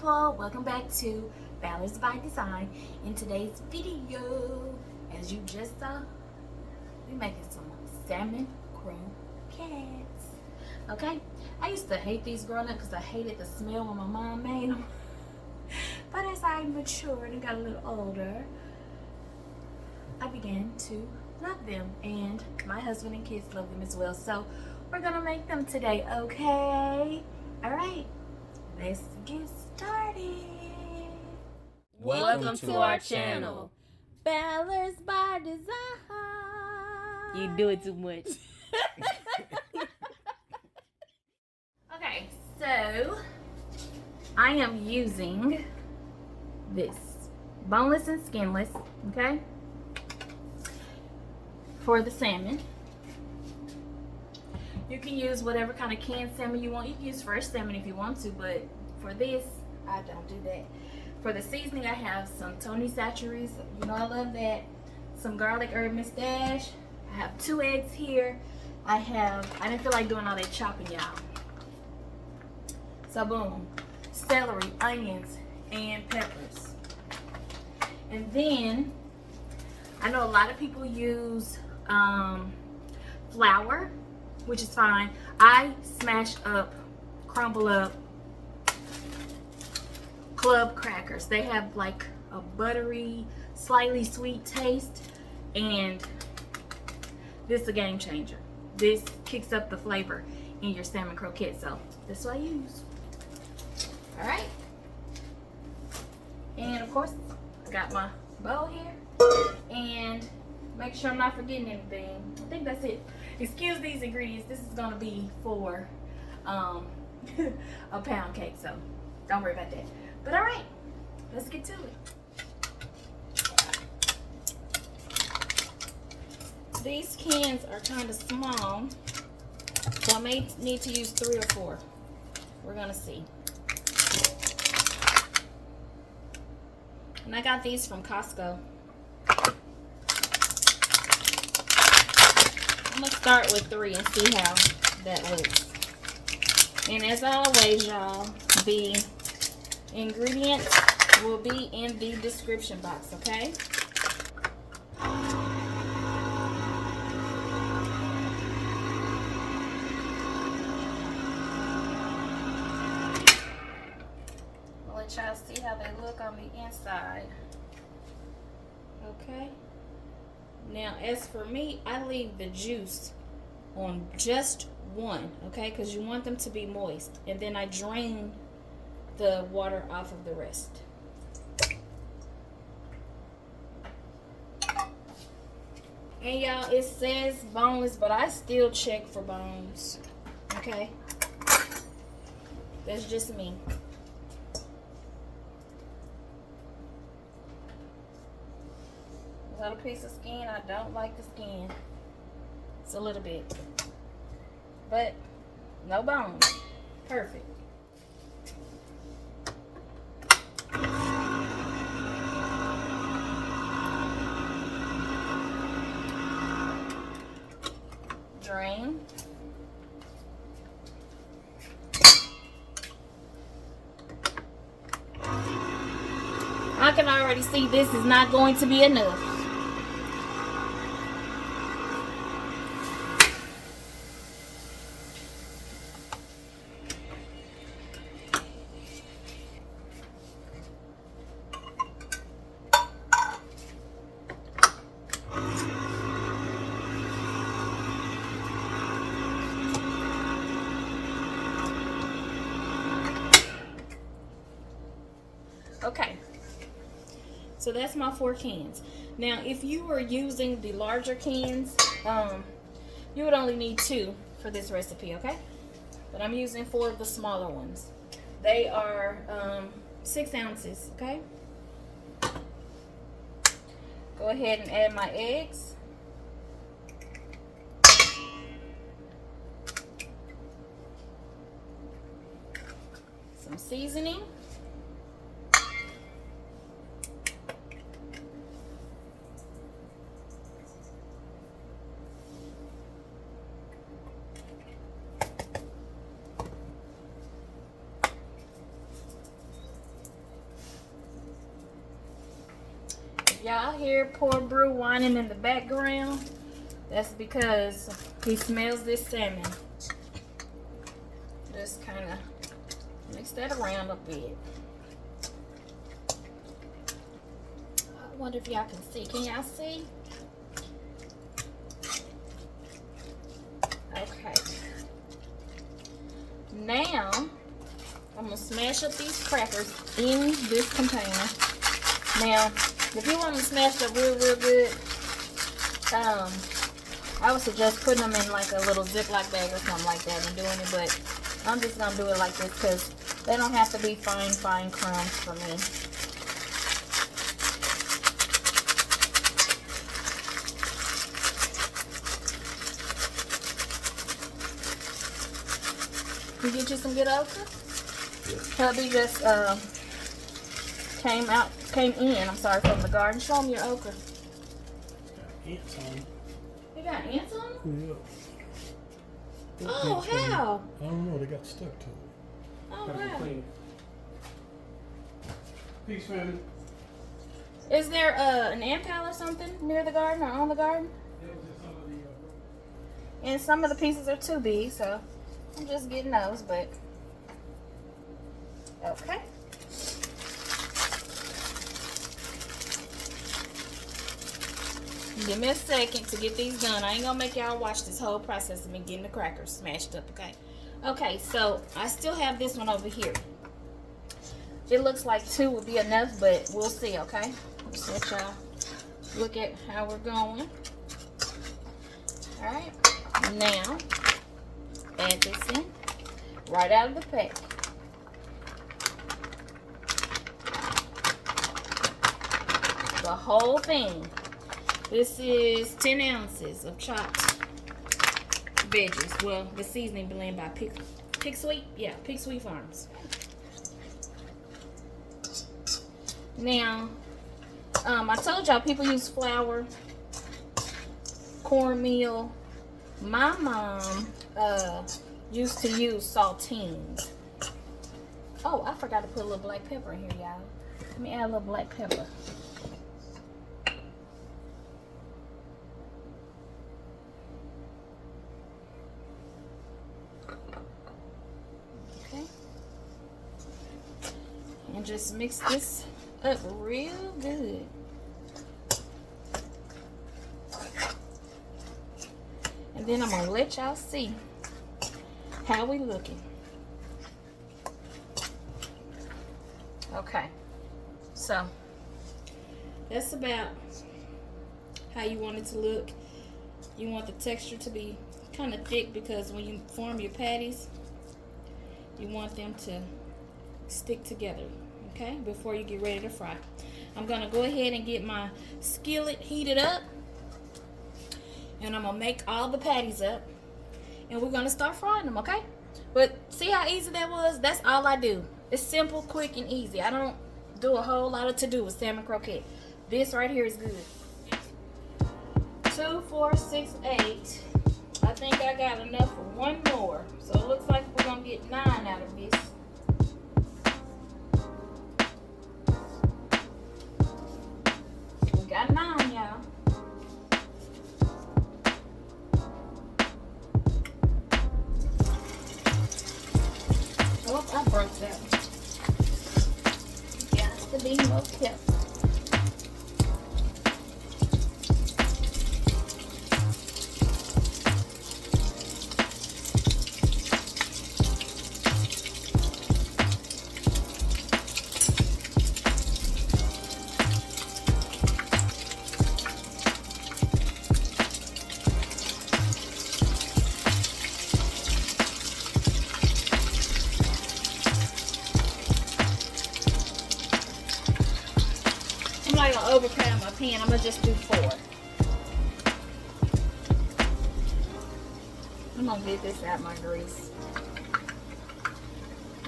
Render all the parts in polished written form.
people, welcome back to Ballards by Design. In today's video, as you just saw, we're making some salmon croquettes. Okay, I used to hate these growing up because I hated the smell when my mom made them. But as I matured and got a little older, I began to love them, and my husband and kids love them as well. So we're gonna make them today, okay? All right, let's get started. Welcome to our channel, Ballards by Design. You do it too much. Okay, so I am using this boneless and skinless, okay, for the salmon. You can use whatever kind of canned salmon you want. You can use fresh salmon if you want to, but for this, I don't do that. For the seasoning, I have some Tony Chacheres. You know I love that. Some garlic herb mustache. I have 2 eggs here. I didn't feel like doing all that chopping, y'all. So boom, celery, onions, and peppers. And then, I know a lot of people use flour, which is fine. I smash up, crumble up club crackers. They have like a buttery, slightly sweet taste, and this is a game changer. This kicks up the flavor in your salmon croquette, so that's what I use. All right, and of course I got my bowl here, and make sure I'm not forgetting anything. I think that's it. Excuse these ingredients. This is gonna be for a pound cake, so don't worry about that. But all right, let's get to it. These cans are kind of small, so I may need to use 3 or 4. We're gonna see. And I got these from Costco. I'm gonna start with 3 and see how that looks. And as always, y'all, the ingredients will be in the description box, okay? I'll let y'all see how they look on the inside. Okay? Now, as for me, I leave the juice on just one, okay? Because you want them to be moist. And then I drain the water off of the rest. And y'all, it says boneless, but I still check for bones, okay? That's just me. Little piece of skin. I don't like the skin. It's a little bit, but no bones. Perfect. Drain. I can already see this is not going to be enough. Okay, so that's my 4 cans. Now, if you were using the larger cans, you would only need 2 for this recipe, okay? But I'm using 4 of the smaller ones. They are 6 ounces, okay? Go ahead and add my eggs. Some seasoning. y'all hear poor Brew whining in the background, that's because he smells this salmon. Just kind of mix that around a bit. I wonder if y'all can see. Can y'all see? Okay. Now, I'm going to smash up these crackers in this container. Now, if you want them smashed up real good, I would suggest putting them in like a little Ziploc bag or something like that and doing it, but I'm just going to do it like this because they don't have to be fine crumbs for me. You get you some good okra? Yeah. Hubby just came in, I'm sorry, from the garden. Show him your okra. Got ants on them. You got ants on them? Yeah. Oh, how? I don't know, they got stuck to it. Oh, wow. Peace, family. Is there an ant pile or something near the garden or on the garden? And some of the pieces are too big, so I'm just getting those, but okay. Give me a second to get these done. I ain't gonna make y'all watch this whole process of me getting the crackers smashed up, okay? Okay, so I still have this one over here. It looks like 2 would be enough, but we'll see, okay? Just let y'all look at how we're going. Alright, now add this in right out of the pack. The whole thing. This is 10 ounces of chopped veggies. Well, the seasoning blend by Pig Sweet. Yeah, Pig Sweet Farms. Now, I told y'all people use flour, cornmeal. My mom used to use saltines. Oh, I forgot to put a little black pepper in here, y'all. Let me add a little black pepper. Okay. And just mix this up real good. And then I'm gonna let y'all see how we looking. Okay, so that's about how you want it to look. You want the texture to be kind of thick because when you form your patties, you want them to stick together, okay, before you get ready to fry. I'm gonna go ahead and get my skillet heated up, and I'm gonna make all the patties up, and we're gonna start frying them, okay? But see how easy that was? That's all I do. It's simple, quick, and easy. I don't do a whole lot of to-do with salmon croquette. This right here is good. 2, 4, 6, 8. I think I got enough for one more. So it looks like we're gonna get 9 out of this. We got 9, y'all. Oh, I broke that one. Got to be more careful. I'm not gonna overpower my pan. I'm gonna just do 4. I'm gonna get this out of my grease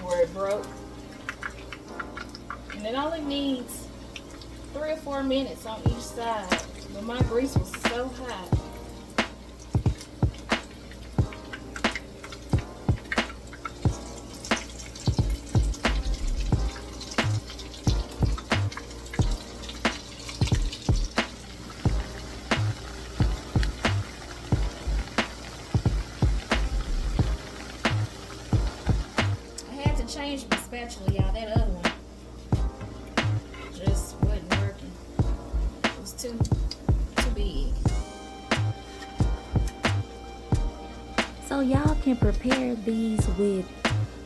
where it broke, and it only needs 3 or 4 minutes on each side. But my grease was so hot. changed my spatula, y'all. That other one just wasn't working. It was too big. So y'all can prepare these with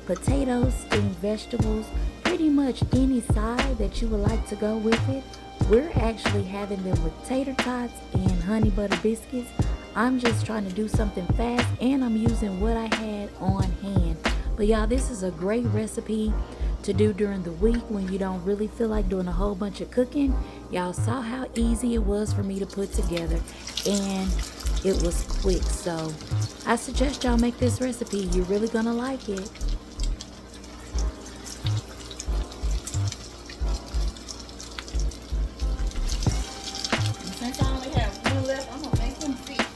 potatoes, steamed vegetables, pretty much any side that you would like to go with it. We're actually having them with tater tots and honey butter biscuits. I'm just trying to do something fast and I'm using what I had on hand. But y'all, this is a great recipe to do during the week when you don't really feel like doing a whole bunch of cooking. Y'all saw how easy it was for me to put together and it was quick. So I suggest y'all make this recipe. You're really gonna like it. Since I only have one left, I'm gonna make him fit.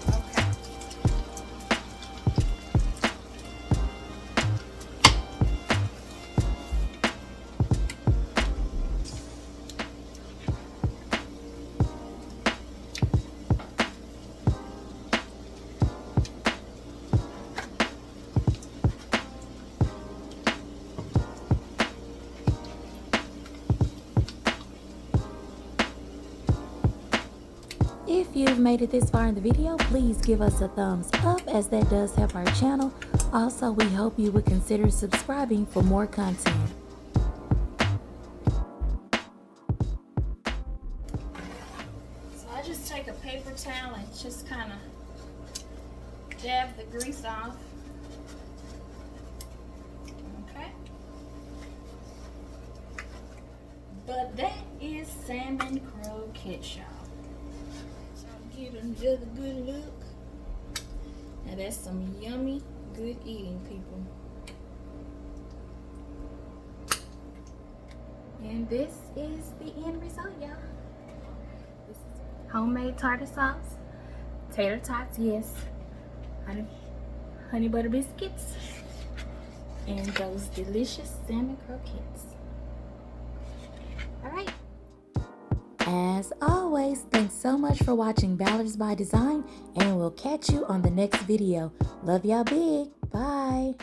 Okay. If you've made it this far in the video, please give us a thumbs up as that does help our channel. Also, we hope you would consider subscribing for more content. So I just take a paper towel and just kind of dab the grease off. Okay. But that is salmon croquettes, y'all. So I'll give another good look. Now that's some yummy, good eating, people. And this is the end result, y'all. This is homemade tartar sauce, tater tots, yes, honey butter biscuits, and those delicious salmon croquettes. All right. As always, thanks so much for watching Ballards by Design, and we'll catch you on the next video. Love y'all big. Bye.